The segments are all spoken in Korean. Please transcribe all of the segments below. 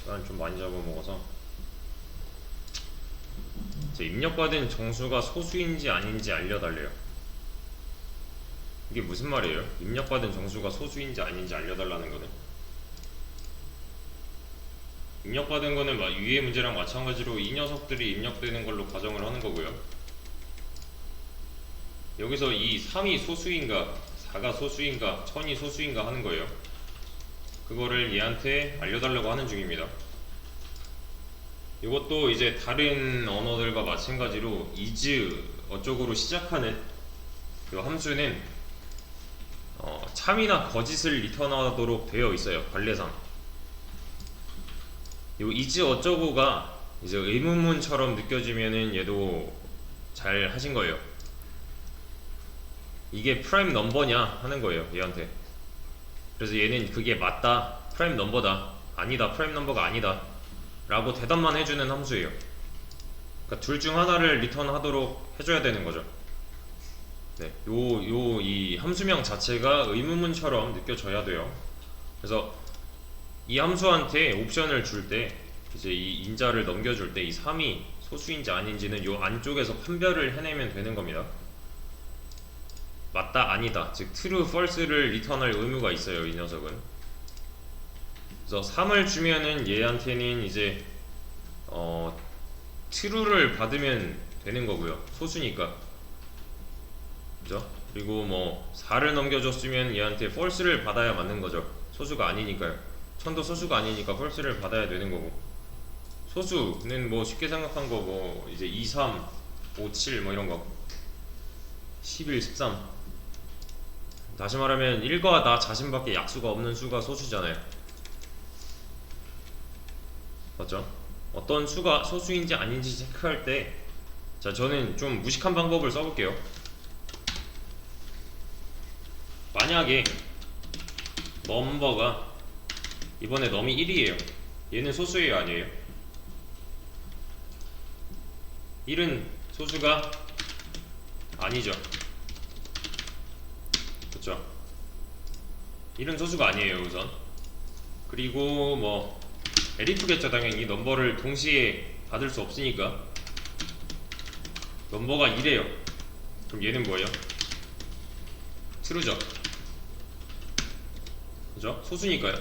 시간 좀 많이 잡아먹어서. 입력받은 정수가 소수인지 아닌지 알려달래요. 이게 무슨 말이에요? 입력받은 정수가 소수인지 아닌지 알려달라는 거는, 입력받은 거는 위의 문제랑 마찬가지로 이 녀석들이 입력되는 걸로 가정을 하는 거고요. 여기서 이 3이 소수인가 4가 소수인가 1000이 소수인가 하는 거예요. 그거를 얘한테 알려달라고 하는 중입니다. 이것도 이제 다른 언어들과 마찬가지로 is 어쪽으로 시작하는 이 함수는 참이나 거짓을 리턴하도록 되어 있어요. 관례상. 이 is 어쩌고가 이제 의문문처럼 느껴지면은 얘도 잘 하신 거예요. 이게 프라임 넘버냐 하는 거예요, 얘한테. 그래서 얘는 그게 맞다, 프라임 넘버다, 아니다, 프라임 넘버가 아니다 라고 대답만 해주는 함수예요. 그러니까 둘 중 하나를 리턴하도록 해줘야 되는 거죠. 네, 이 함수명 자체가 의문문처럼 느껴져야 돼요. 그래서 이 함수한테 옵션을 줄 때, 이제 이 인자를 넘겨줄 때 이 3이 소수인지 아닌지는 요 안쪽에서 판별을 해내면 되는 겁니다. 맞다, 아니다, 즉 true, false를 리턴할 의무가 있어요, 이 녀석은. 그래서 3을 주면은 얘한테는 이제 true를 받으면 되는 거고요, 소수니까. 그죠? 그리고 뭐 4를 넘겨줬으면 얘한테 false를 받아야 맞는 거죠, 소수가 아니니까요. 1000도 소수가 아니니까 false를 받아야 되는 거고, 소수는 뭐 쉽게 생각한 거 뭐 이제 2, 3, 5, 7 뭐 이런 거, 11, 13. 다시 말하면 1과 나 자신밖에 약수가 없는 수가 소수잖아요. 맞죠? 어떤 수가 소수인지 아닌지 체크할 때, 자, 저는 좀 무식한 방법을 써볼게요. 만약에 넘버가 이번에 넘이 1이에요. 얘는 소수예요, 아니에요? 1은 소수가 아니죠. 그쵸? 1은 소수가 아니에요, 우선. 그리고 뭐 elif겠죠, 당연히. 넘버를 동시에 받을 수 없으니까. 넘버가 1이에요. 그럼 얘는 뭐예요? true죠. 그죠? 소수니까요.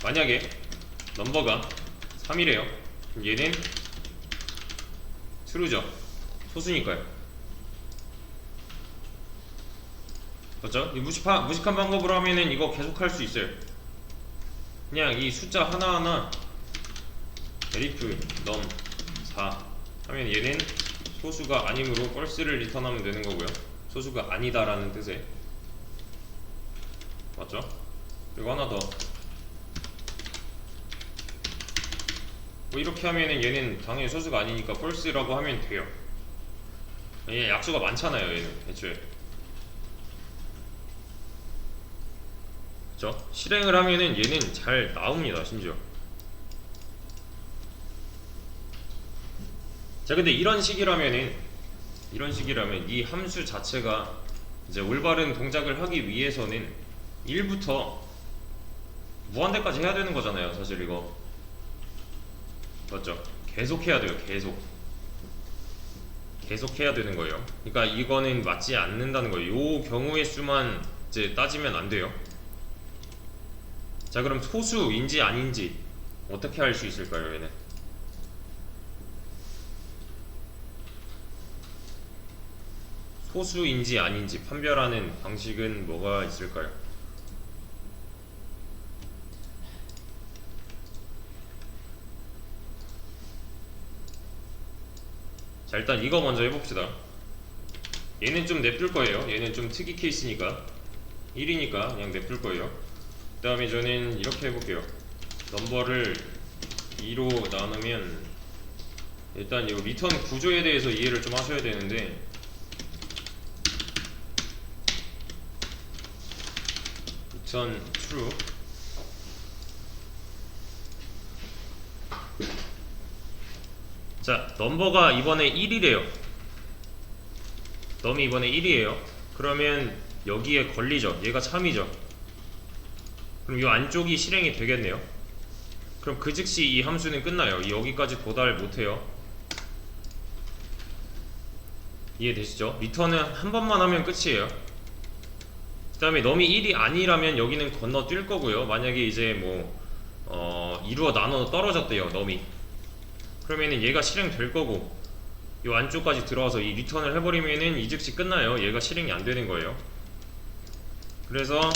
만약에 넘버가 3이래요. 그럼 얘는 true죠. 소수니까요. 맞죠? 무식한 방법으로 하면은 이거 계속 할 수 있어요. 그냥 이 숫자 하나하나 elif 넘 4 하면 얘는 소수가 아니므로 false를 리턴하면 되는 거고요. 소수가 아니다라는 뜻에. 맞죠? 그리고 하나 더. 뭐 이렇게 하면은 얘는 당연히 소수가 아니니까 false라고 하면 돼요. 얘 약수가 많잖아요, 얘는 애초에. 그쵸? 실행을 하면은 얘는 잘 나옵니다, 심지어. 자, 근데 이런 식이라면 이 함수 자체가 이제 올바른 동작을 하기 위해서는 1부터 무한대까지 해야 되는 거잖아요, 사실 이거. 맞죠? 계속 해야 돼요, 계속 해야 되는 거예요. 그러니까 이거는 맞지 않는다는 거예요. 요 경우의 수만 이제 따지면 안 돼요. 자, 그럼 소수인지 아닌지 어떻게 알 수 있을까요, 얘는? 소수인지 아닌지 판별하는 방식은 뭐가 있을까요? 자, 일단 이거 먼저 해봅시다. 얘는 좀 냅둘 거예요. 얘는 좀 특이 케이스니까. 1이니까 그냥 냅둘 거예요. 그 다음에 저는 이렇게 해볼게요. 넘버를 2로 나누면, 일단 이 리턴 구조에 대해서 이해를 좀 하셔야 되는데, return true. 자, 넘버가 이번에 1이래요. 넘이 이번에 1이에요. 그러면 여기에 걸리죠. 얘가 참이죠. 그럼 이 안쪽이 실행이 되겠네요. 그럼 그 즉시 이 함수는 끝나요. 여기까지 도달 못해요. 이해되시죠? 리턴은 한 번만 하면 끝이에요. 그 다음에 넘이 1이 아니라면 여기는 건너뛸 거고요. 만약에 이제 뭐 이루어 나눠 떨어졌대요, 넘이. 그러면은 얘가 실행될 거고, 요 안쪽까지 들어와서 이 리턴을 해버리면은 이 즉시 끝나요. 얘가 실행이 안 되는 거예요. 그래서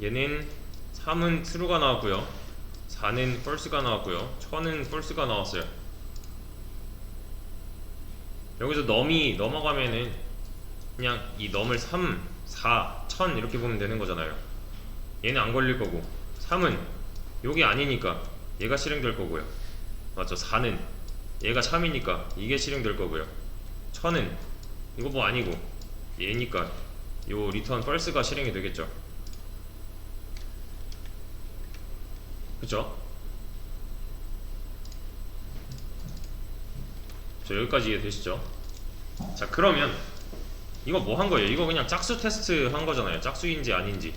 얘는 3은 true가 나왔고요, 4는 false가 나왔고요, 1000은 false가 나왔어요. 여기서 넘이 넘어가면은 그냥 이 넘을 3, 4, 1000 이렇게 보면 되는 거잖아요. 얘는 안 걸릴 거고, 3은 요게 아니니까 얘가 실행될 거고요. 맞죠? 4는 얘가 3이니까 이게 실행될 거고요. 1000은 이거 뭐 아니고 얘니까 요 리턴 false가 실행이 되겠죠. 그쵸? 자, 여기까지 이해되시죠? 자, 그러면 이거 뭐 한 거예요? 이거 그냥 짝수 테스트 한 거잖아요. 짝수인지 아닌지.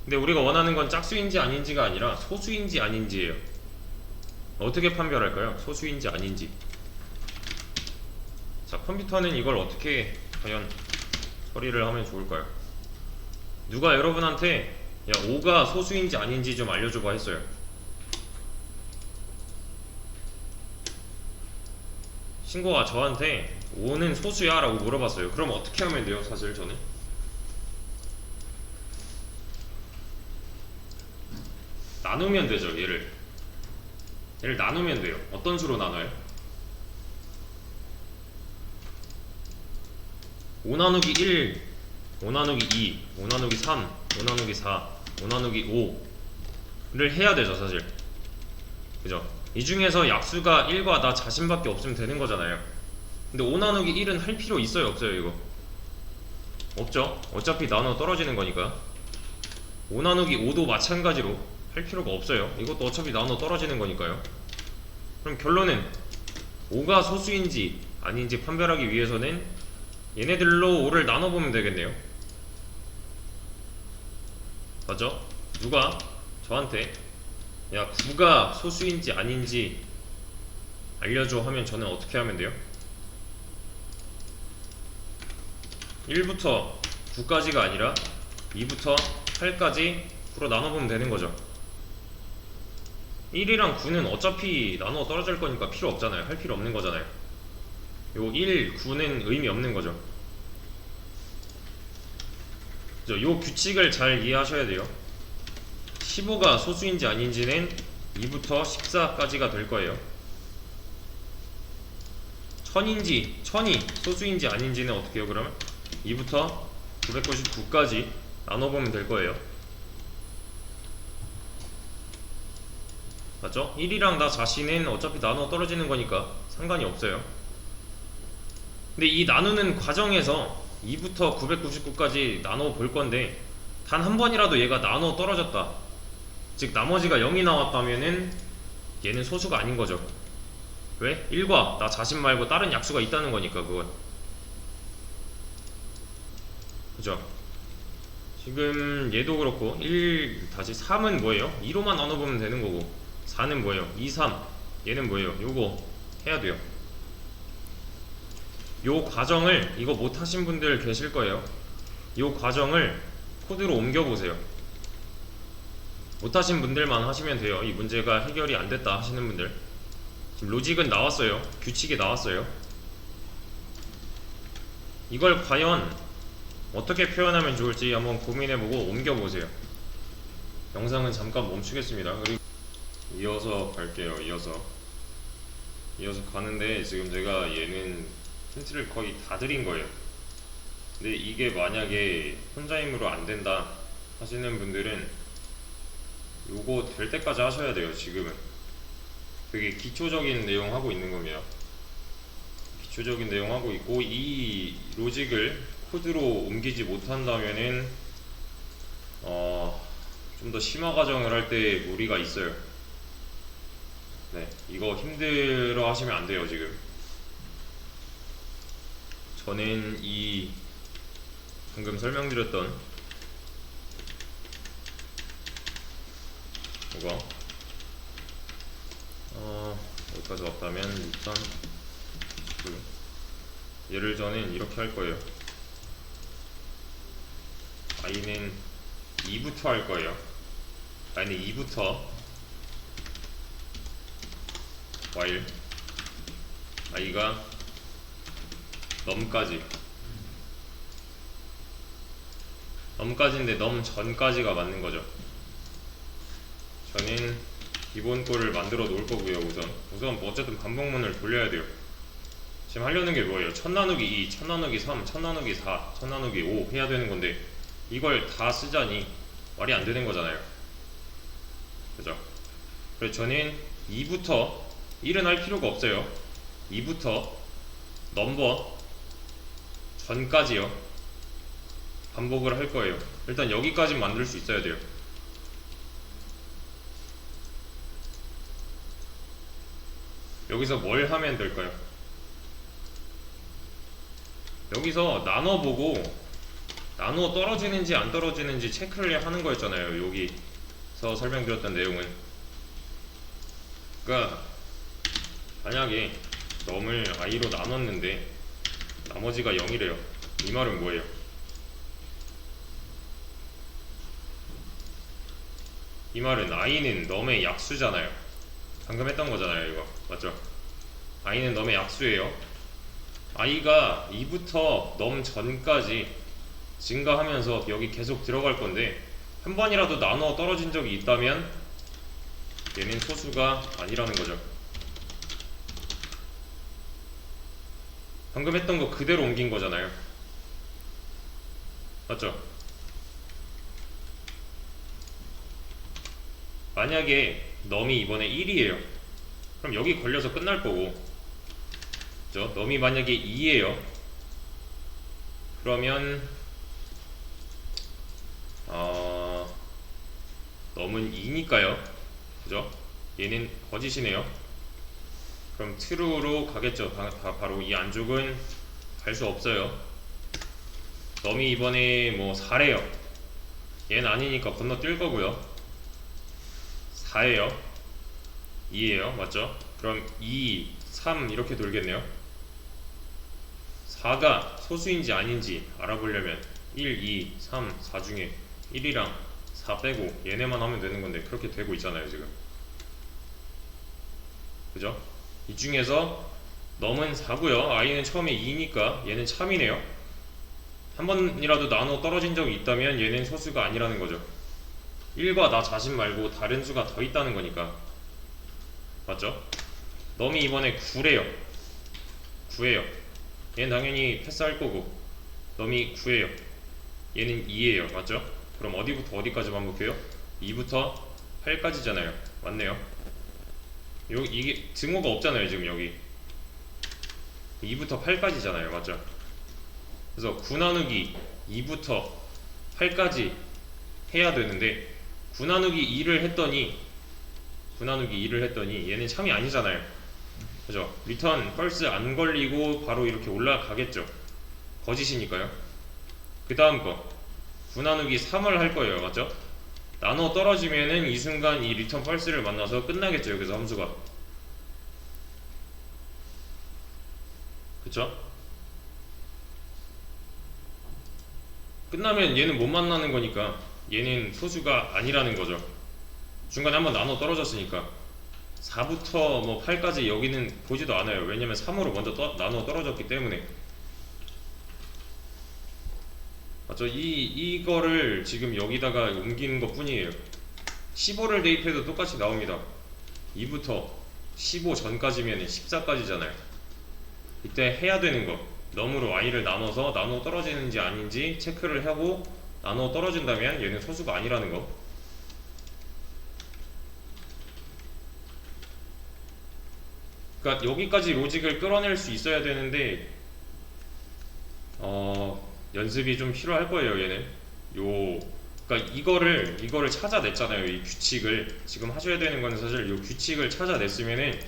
근데 우리가 원하는 건 짝수인지 아닌지가 아니라 소수인지 아닌지예요. 어떻게 판별할까요? 소수인지 아닌지. 자, 컴퓨터는 이걸 어떻게 과연 처리를 하면 좋을까요? 누가 여러분한테 야, 5가 소수인지 아닌지 좀 알려줘봐 했어요. 친구가 저한테 5는 소수야 라고 물어봤어요. 그럼 어떻게 하면 돼요? 사실 저는 나누면 되죠. 얘를 나누면 돼요. 어떤 수로 나눠요? 5 나누기 1, 5 나누기 2, 5 나누기 3, 5 나누기 4, 5 나누기 5를 해야 되죠, 사실. 그죠? 이 중에서 약수가 1과 나 자신밖에 없으면 되는 거잖아요. 근데 5 나누기 1은 할 필요 있어요, 없어요? 이거 없죠? 어차피 나눠 떨어지는 거니까. 5 나누기 5도 마찬가지로 할 필요가 없어요. 이것도 어차피 나눠 떨어지는 거니까요. 그럼 결론은 5가 소수인지 아닌지 판별하기 위해서는 얘네들로 5를 나눠보면 되겠네요. 맞죠? 누가 저한테 야, 9가 소수인지 아닌지 알려줘 하면 저는 어떻게 하면 돼요? 1부터 9까지가 아니라 2부터 8까지 9로 나눠보면 되는 거죠. 1이랑 9는 어차피 나눠 떨어질 거니까 필요 없잖아요. 할 필요 없는 거잖아요. 요 1, 9는 의미 없는 거죠. 그죠? 요 규칙을 잘 이해하셔야 돼요. 15가 소수인지 아닌지는 2부터 14까지가 될 거예요. 1000이 소수인지 아닌지는 어떻게 해요, 그러면? 2부터 999까지 나눠보면 될 거예요. 맞죠? 1이랑 나 자신은 어차피 나눠 떨어지는 거니까 상관이 없어요. 근데 이 나누는 과정에서 2부터 999까지 나눠 볼 건데 단 한 번이라도 얘가 나눠 떨어졌다, 즉 나머지가 0이 나왔다면은 얘는 소수가 아닌 거죠. 왜? 1과 나 자신 말고 다른 약수가 있다는 거니까. 그건 그죠? 지금 얘도 그렇고 1 다시 3은 뭐예요? 2로만 나눠보면 되는 거고, 4는 뭐예요? 2, 3. 얘는 뭐예요? 요거 해야 돼요. 요 과정을, 이거 못하신 분들 계실 거예요. 요 과정을 코드로 옮겨보세요. 못하신 분들만 하시면 돼요. 이 문제가 해결이 안 됐다 하시는 분들. 지금 로직은 나왔어요. 규칙이 나왔어요. 이걸 과연 어떻게 표현하면 좋을지 한번 고민해보고 옮겨보세요. 영상은 잠깐 멈추겠습니다. 그리고 이어서 갈게요. 이어서 가는데 지금 제가 얘는 힌트를 거의 다 드린 거예요. 근데 이게 만약에 혼자 힘으로 안 된다 하시는 분들은 요거 될 때까지 하셔야 돼요. 지금은 되게 기초적인 내용 하고 있는 겁니다. 기초적인 내용 하고 있고, 이 로직을 코드로 옮기지 못한다면은 좀 더 심화 과정을 할 때 무리가 있어요. 네, 이거 힘들어 하시면 안 돼요. 지금 저는 이 방금 설명드렸던 이거 여기까지 왔다면 일단 얘를 저는 이렇게 할 거예요. i는 2부터 할 거예요. i는 2부터 while i가 넘까지인데 넘 전까지가 맞는 거죠. 저는 기본 거를 만들어 놓을 거고요. 우선 뭐 어쨌든 반복문을 돌려야 돼요. 지금 하려는 게 뭐예요? 1000 나누기 2, 1000 나누기 3, 1000 나누기 4, 1000 나누기 5 해야 되는 건데 이걸 다 쓰자니 말이 안 되는 거잖아요. 그죠? 그래서 저는 2부터 1은 할 필요가 없어요. 2부터 넘버 전까지요. 반복을 할 거예요. 일단 여기까지 만들 수 있어야 돼요. 여기서 뭘 하면 될까요? 여기서 나눠보고 나누어 떨어지는지 안 떨어지는지 체크를 하는 거였잖아요. 여기서 설명드렸던 내용은. 그러니까 만약에 넘을 i로 나눴는데 나머지가 0이래요. 이 말은 뭐예요? 이 말은 i는 넘의 약수잖아요. 방금 했던 거잖아요. 이거 맞죠? i는 넘의 약수예요. i가 2부터 넘 전까지 증가하면서 여기 계속 들어갈 건데 한 번이라도 나누어 떨어진 적이 있다면 얘는 소수가 아니라는 거죠. 방금 했던 거 그대로 옮긴 거잖아요. 맞죠? 만약에 넘이 이번에 1이에요. 그럼 여기 걸려서 끝날 거고, 그죠? 넘이 만약에 2예요. 그러면 넘은 2니까요. 그죠? 얘는 거짓이네요. 그럼 true로 가겠죠. 바로 이 안쪽은 갈 수 없어요. 넘이 이번에 뭐 4래요. 얘는 아니니까 건너뛸 거고요. 4예요. 2예요. 맞죠? 그럼 2, 3 이렇게 돌겠네요. 4가 소수인지 아닌지 알아보려면 1, 2, 3, 4 중에 1이랑 4 빼고 얘네만 하면 되는 건데 그렇게 되고 있잖아요 지금. 그죠? 이 중에서 넘은 4고요. i는 처음에 2니까 얘는 참이네요. 한 번이라도 나눠 떨어진 적이 있다면 얘는 소수가 아니라는 거죠. 1과 나 자신 말고 다른 수가 더 있다는 거니까. 맞죠? 넘이 이번에 9래요. 9예요. 얘는 당연히 패스할 거고, 넘이 9예요. 얘는 2예요. 맞죠? 그럼 어디부터 어디까지 반복해요? 2부터 8까지잖아요. 맞네요. 이게 증오가 없잖아요. 지금 여기 2부터 8까지잖아요. 맞죠? 그래서 9 나누기 2부터 8까지 해야 되는데 9 나누기 2를 했더니 얘는 참이 아니잖아요. 그죠? 리턴 펄스 안 걸리고 바로 이렇게 올라가겠죠. 거짓이니까요. 그 다음 거 9 나누기 3을 할 거예요. 맞죠? 나눠 떨어지면은 이 순간 이 리턴 펄스를 만나서 끝나겠죠. 여기서 함수가. 그쵸? 끝나면 얘는 못 만나는 거니까 얘는 소수가 아니라는 거죠. 중간에 한번 나눠 떨어졌으니까 4부터 뭐 8까지 여기는 보지도 않아요. 왜냐면 3으로 먼저 나눠 떨어졌기 때문에. 맞죠? 이거를 지금 여기다가 옮기는 것 뿐이에요. 15를 대입해도 똑같이 나옵니다. 2부터 15 전까지면 14까지잖아요. 이때 해야 되는 거, 넘으로 i를 나눠서 나눠 떨어지는지 아닌지 체크를 하고 나눠 떨어진다면 얘는 소수가 아니라는 거. 그러니까 여기까지 로직을 끌어낼 수 있어야 되는데 연습이 좀 필요할 거예요. 얘는 그러니까 이거를 찾아냈잖아요. 이 규칙을 지금 하셔야 되는 건 사실 이 규칙을 찾아냈으면은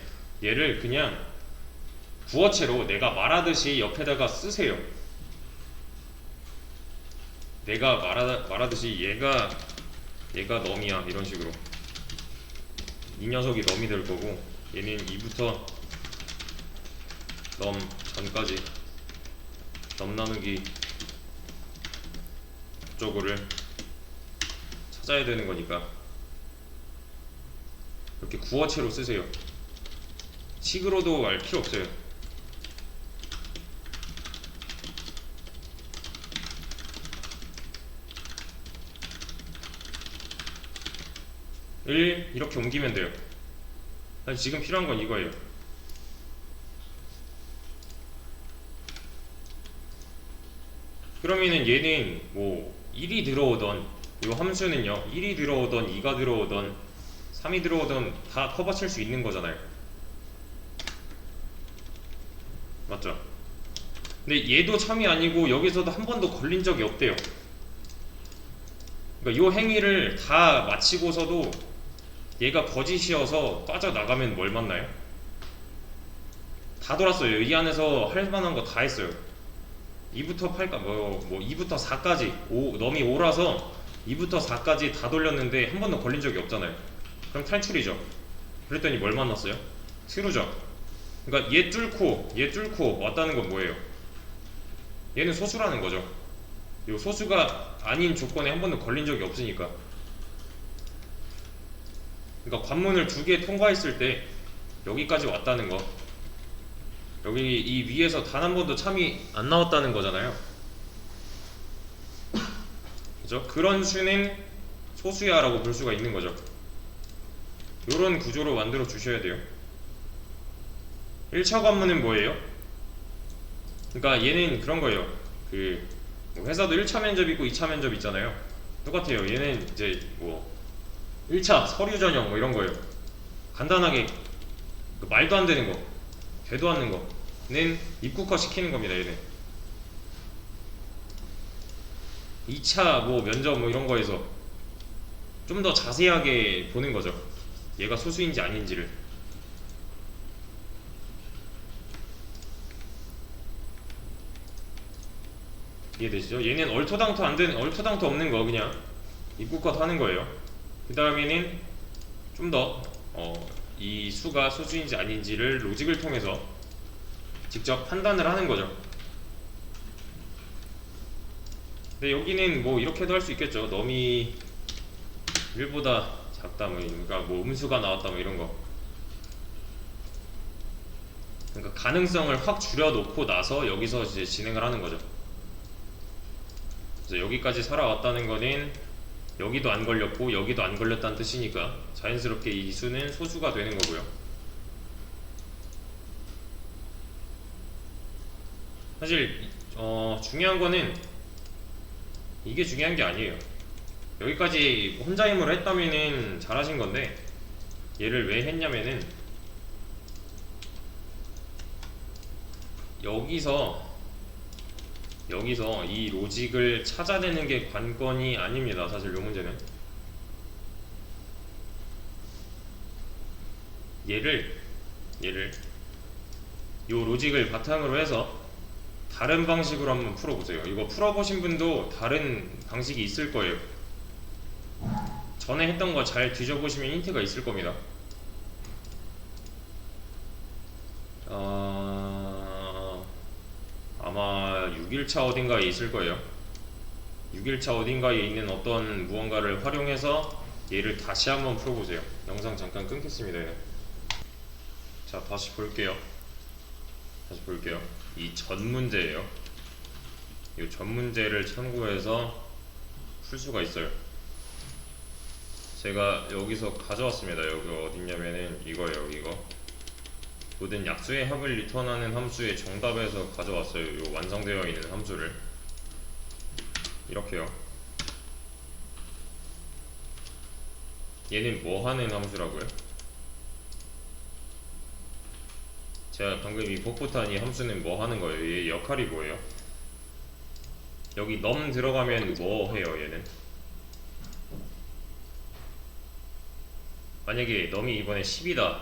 얘를 그냥 구어체로 내가 말하듯이 옆에다가 쓰세요. 내가 말하듯이 얘가 넘이야 이런 식으로. 이 녀석이 넘이 될 거고, 얘는 2부터 넘 전까지 넘 나누기 쪽을 찾아야 되는 거니까 이렇게 구어체로 쓰세요. 식으로도 알 필요 없어요. 1 이렇게 옮기면 돼요. 사실 지금 필요한 건 이거예요. 그러면은 얘는 뭐 1이 들어오던, 이 함수는요 1이 들어오던 2가 들어오던 3이 들어오던 다 커버칠 수 있는 거잖아요. 맞죠? 근데 얘도 참이 아니고 여기서도 한 번도 걸린 적이 없대요. 그러니까 이 행위를 다 마치고서도 얘가 거짓이어서 빠져나가면 뭘 만나요? 다 돌았어요. 이 안에서 할 만한 거 다 했어요. 2부터 8까 뭐 2부터 4까지 넘이 5라서 2부터 4까지 다 돌렸는데 한 번도 걸린 적이 없잖아요. 그럼 탈출이죠. 그랬더니 뭘 만났어요? 트루죠. 그러니까 얘 뚫고 왔다는 건 뭐예요? 얘는 소수라는 거죠. 요 소수가 아닌 조건에 한 번도 걸린 적이 없으니까. 그러니까 관문을 2개 통과했을 때 여기까지 왔다는 거, 여기 이 위에서 단 한 번도 참이 안 나왔다는 거잖아요. 그죠? 그런 수는 소수야 라고 볼 수가 있는 거죠. 요런 구조로 만들어 주셔야 돼요. 1차 관문은 뭐예요? 그러니까 얘는 그런 거예요. 뭐 회사도 1차 면접 있고 2차 면접 있잖아요. 똑같아요. 얘는 이제 뭐 1차 서류 전형 뭐 이런 거예요. 간단하게 말도 안 되는 거, 되도 않는 거는 입국화 시키는 겁니다. 얘는 2차 뭐 면접 뭐 이런 거에서 좀 더 자세하게 보는 거죠. 얘가 소수인지 아닌지를. 이해되시죠? 얘는 얼토당토 안 되는, 얼토당토 없는 거 그냥 입국화 하는 거예요. 그 다음에는 좀 더 이 수가 소수인지 아닌지를 로직을 통해서 직접 판단을 하는 거죠. 근데 여기는 뭐 이렇게도 할 수 있겠죠. 넘이 1보다 작다 뭐, 그러니까 뭐 음수가 나왔다 뭐 이런 거. 그러니까 가능성을 확 줄여놓고 나서 여기서 이제 진행을 하는 거죠. 그래서 여기까지 살아왔다는 거는 여기도 안 걸렸고 여기도 안 걸렸다는 뜻이니까 자연스럽게 이 수는 소수가 되는 거고요. 사실 중요한 거는 이게 중요한 게 아니에요. 여기까지 혼자 힘으로 했다면은 잘하신 건데, 얘를 왜 했냐면은 여기서 이 로직을 찾아내는 게 관건이 아닙니다. 사실 요 문제는 얘를 요 로직을 바탕으로 해서 다른 방식으로 한번 풀어보세요. 이거 풀어보신 분도 다른 방식이 있을 거예요. 전에 했던 거 잘 뒤져보시면 힌트가 있을 겁니다. 아마 6일차 어딘가에 있을 거예요. 6일차 어딘가에 있는 어떤 무언가를 활용해서 얘를 다시 한번 풀어보세요. 영상 잠깐 끊겠습니다. 자, 다시 볼게요. 이 전 문제예요. 이 전 문제를 참고해서 풀 수가 있어요. 제가 여기서 가져왔습니다. 여기 어딨냐면은 이거예요. 이거 모든 약수의 합을 리턴하는 함수의 정답에서 가져왔어요. 이 완성되어 있는 함수를 이렇게요. 얘는 뭐 하는 함수라고요? 제가 방금 이 복부탄 이 함수는 뭐 하는 거예요? 얘 역할이 뭐예요? 여기 넘 들어가면 뭐 해요? 얘는 만약에 넘이 이번에 10이다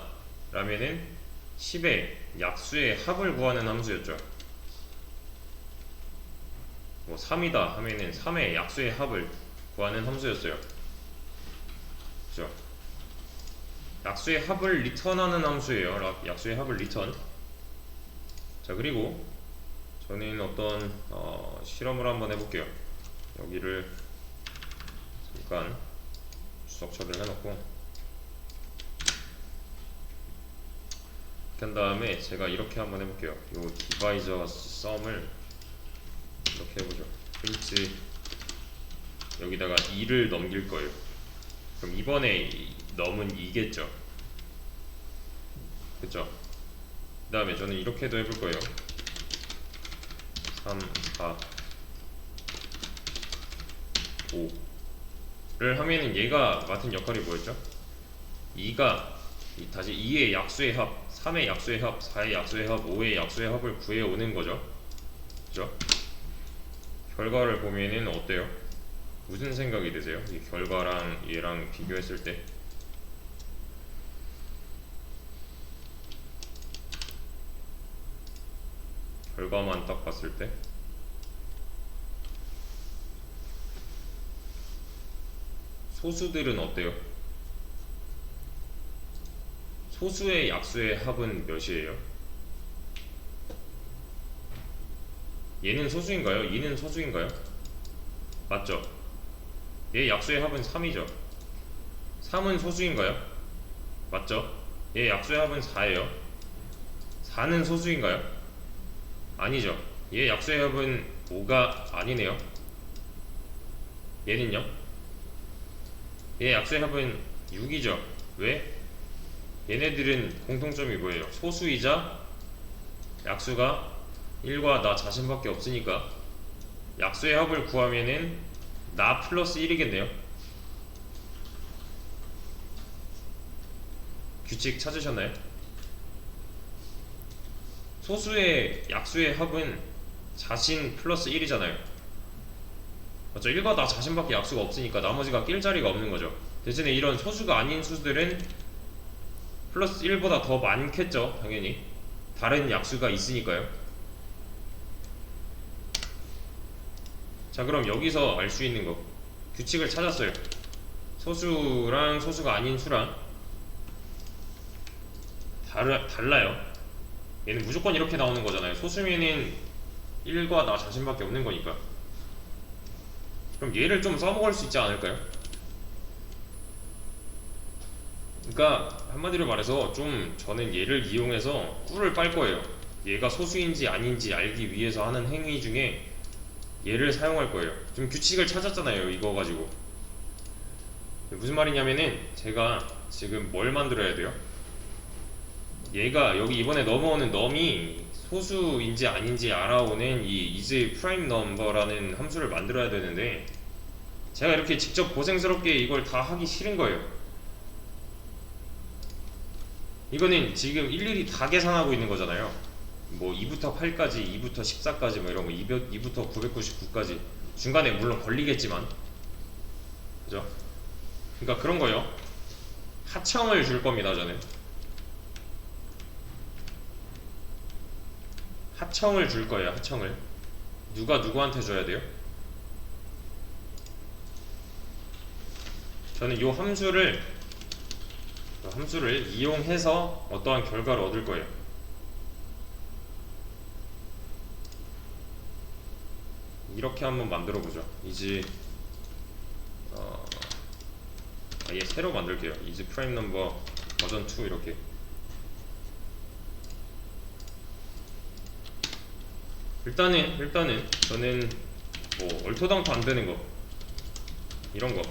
라면은 10의 약수의 합을 구하는 함수였죠. 뭐 3이다 하면은 3의 약수의 합을 구하는 함수였어요. 그죠? 약수의 합을 리턴하는 함수예요. 약수의 합을 리턴. 자, 그리고 저는 어떤 실험을 한번 해볼게요. 여기를 잠깐 주석처리를 해놓고, 이렇게 한 다음에 제가 이렇게 한번 해볼게요. 요 디바이저 썸을 이렇게 해보죠. 프린트 여기다가 2를 넘길 거예요. 그럼 이번에 넘은 2겠죠. 그쵸? 그 다음에 저는 이렇게도 해볼 거예요. 3, 4, 5를 하면은 얘가 맡은 역할이 뭐였죠? 2가 다시 2의 약수의 합, 3의 약수의 합, 4의 약수의 합, 5의 약수의 합을 구해오는 거죠. 그죠? 결과를 보면은 어때요? 무슨 생각이 드세요? 이 결과랑 얘랑 비교했을 때? 결과만 딱 봤을 때? 소수들은 어때요? 소수의 약수의 합은 몇이에요? 얘는 소수인가요? 얘는 소수인가요? 맞죠? 얘 약수의 합은 3이죠. 3은 소수인가요? 맞죠? 얘 약수의 합은 4예요. 4는 소수인가요? 아니죠. 얘 약수의 합은 5가 아니네요. 얘는요? 얘 약수의 합은 6이죠. 왜? 얘네들은 공통점이 뭐예요? 소수이자 약수가 1과 나 자신밖에 없으니까 약수의 합을 구하면은 나 플러스 1이겠네요. 규칙 찾으셨나요? 소수의 약수의 합은 자신 플러스 1이잖아요. 맞죠? 1과 나 자신밖에 약수가 없으니까 나머지가 낄 자리가 없는 거죠. 대신에 이런 소수가 아닌 수들은 플러스 1보다 더 많겠죠. 당연히 다른 약수가 있으니까요. 자, 그럼 여기서 알 수 있는 거, 규칙을 찾았어요. 소수랑 소수가 아닌 수랑 달라요. 얘는 무조건 이렇게 나오는 거잖아요. 소수면은 1과 나 자신밖에 없는 거니까. 그럼 얘를 좀 써먹을 수 있지 않을까요? 그러니까 한마디로 말해서 좀 저는 얘를 이용해서 꿀을 빨 거예요. 얘가 소수인지 아닌지 알기 위해서 하는 행위 중에 얘를 사용할 거예요. 좀 규칙을 찾았잖아요, 이거 가지고. 무슨 말이냐면은 제가 지금 뭘 만들어야 돼요? 얘가 여기 이번에 넘어오는 넘이 소수인지 아닌지 알아오는 이 is prime number라는 함수를 만들어야 되는데, 제가 이렇게 직접 고생스럽게 이걸 다 하기 싫은 거예요. 이거는 지금 일일이 다 계산하고 있는 거잖아요. 뭐 2부터 8까지, 2부터 14까지 뭐 이런 거, 2부터 999까지 중간에 물론 걸리겠지만, 그죠? 그러니까 그런 거요. 하청을 줄 겁니다. 저는 하청을 줄 거예요. 하청을 누가 누구한테 줘야 돼요? 저는 이 함수를 이용해서 어떠한 결과를 얻을 거예요. 이렇게 한번 만들어 보죠. 이제 아예 새로 만들게요. is prime number 버전 2 이렇게. 일단은 저는 뭐 얼토당토 안 되는 거, 이런 거,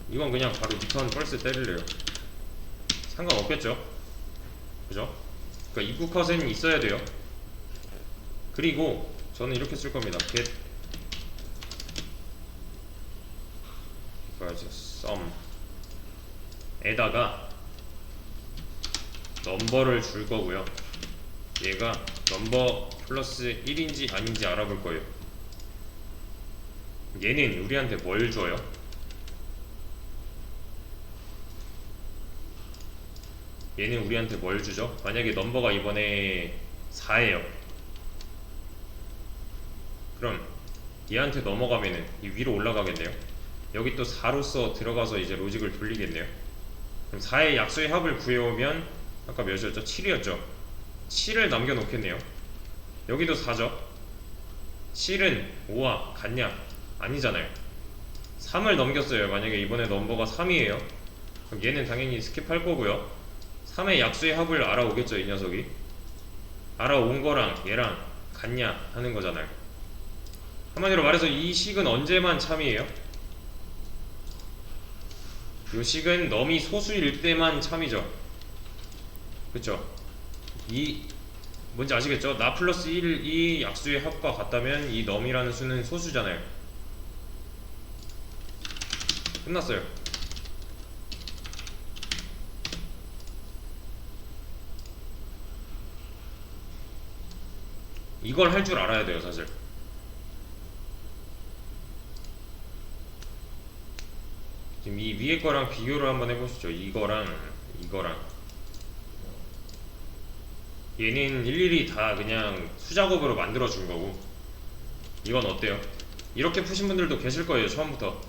이건 그냥 바로 리턴 펄스 때릴래요. 상관없겠죠? 그죠? 그러니까 입구 컷은 있어야 돼요. 그리고 저는 이렇게 쓸 겁니다. get sum 에다가 넘버를 줄 거고요. 얘가 넘버 플러스 1인지 아닌지 알아볼 거예요. 얘는 우리한테 뭘 줘요? 얘는 우리한테 뭘 주죠? 만약에 넘버가 이번에 4예요. 그럼 얘한테 넘어가면은 이 위로 올라가겠네요. 여기 또 4로서 들어가서 이제 로직을 돌리겠네요. 그럼 4의 약수의 합을 구해오면 아까 몇이었죠? 7이었죠? 7을 남겨놓겠네요. 여기도 4죠? 7은 5와 같냐? 아니잖아요. 3을 넘겼어요. 만약에 이번에 넘버가 3이에요 그럼 얘는 당연히 스킵할 거고요. 3의 약수의 합을 알아오겠죠. 이 녀석이 알아온 거랑 얘랑 같냐 하는 거잖아요. 한마디로 말해서 이 식은 언제만 참이에요? 이 식은 넘이 소수일 때만 참이죠. 그쵸? 이 뭔지 아시겠죠? 나 플러스 1이 약수의 합과 같다면 이 넘이라는 수는 소수잖아요. 끝났어요. 이걸 할 줄 알아야 돼요 사실. 지금 이 위에 거랑 비교를 한번 해보시죠. 이거랑 얘는 일일이 다 그냥 수작업으로 만들어 준 거고 이건 어때요? 이렇게 푸신 분들도 계실 거예요. 처음부터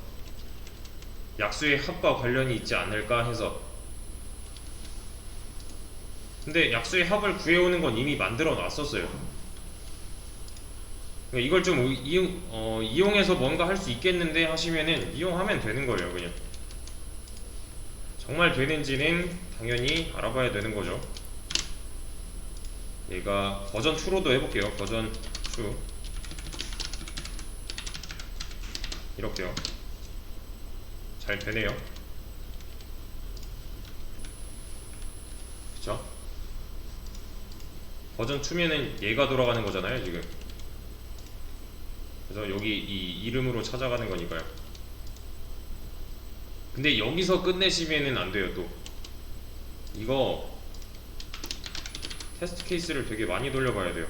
약수의 합과 관련이 있지 않을까 해서. 근데 약수의 합을 구해오는 건 이미 만들어 놨었어요. 그러니까 이걸 좀 이용해서 뭔가 할 수 있겠는데 하시면은 이용하면 되는 거예요. 그냥 정말 되는지는 당연히 알아봐야 되는 거죠. 얘가 버전 2로도 해볼게요. 버전 2 이렇게요. 잘 되네요. 그쵸? 버전 2면은 얘가 돌아가는 거잖아요 지금. 그래서 여기 이 이름으로 찾아가는 거니까요. 근데 여기서 끝내시면은 안 돼요. 또 이거 테스트 케이스를 되게 많이 돌려봐야 돼요.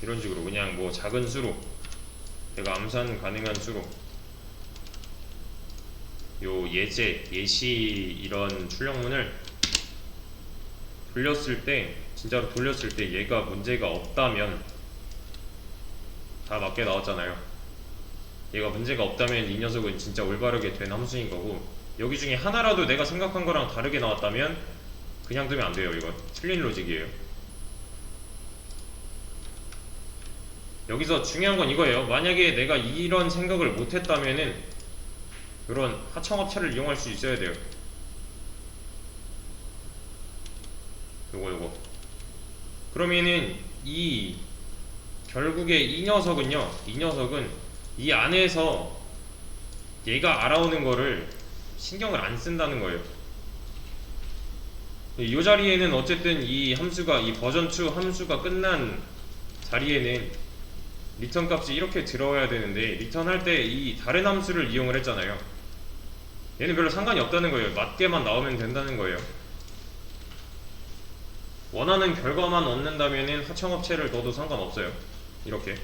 이런 식으로 그냥 뭐 작은 수로 내가 암산 가능한 수로 요 예제, 예시 이런 출력문을 돌렸을 때 진짜로 돌렸을 때 얘가 문제가 없다면 다 맞게 나왔잖아요. 얘가 문제가 없다면 이 녀석은 진짜 올바르게 된 함수인 거고 여기 중에 하나라도 내가 생각한 거랑 다르게 나왔다면 그냥 두면 안 돼요. 이건 틀린 로직이에요. 여기서 중요한 건 이거예요. 만약에 내가 이런 생각을 못했다면은 이런 하청업체를 이용할 수 있어야 돼요. 요거 그러면은 이 결국에 이 녀석은요, 이 녀석은 이 안에서 얘가 알아오는 거를 신경을 안 쓴다는 거예요. 이 자리에는 어쨌든 이 함수가 이 버전 2 함수가 끝난 자리에는 리턴 값이 이렇게 들어와야 되는데 리턴할 때 이 다른 함수를 이용을 했잖아요. 얘는 별로 상관이 없다는 거예요. 맞게만 나오면 된다는 거예요. 원하는 결과만 얻는다면은 하청업체를 넣어도 상관없어요. 이렇게.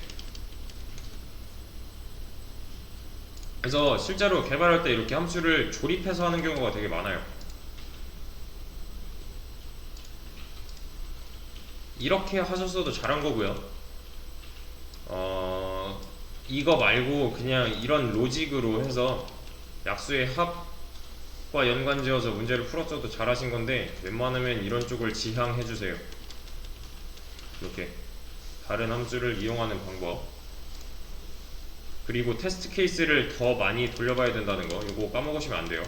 그래서 실제로 개발할 때 이렇게 함수를 조립해서 하는 경우가 되게 많아요. 이렇게 하셨어도 잘한 거고요. 이거 말고 그냥 이런 로직으로 해서 약수의 합과 연관지어서 문제를 풀었어도 잘하신 건데 웬만하면 이런 쪽을 지향해주세요. 이렇게 다른 함수를 이용하는 방법, 그리고 테스트 케이스를 더 많이 돌려봐야 된다는 거, 이거 까먹으시면 안 돼요.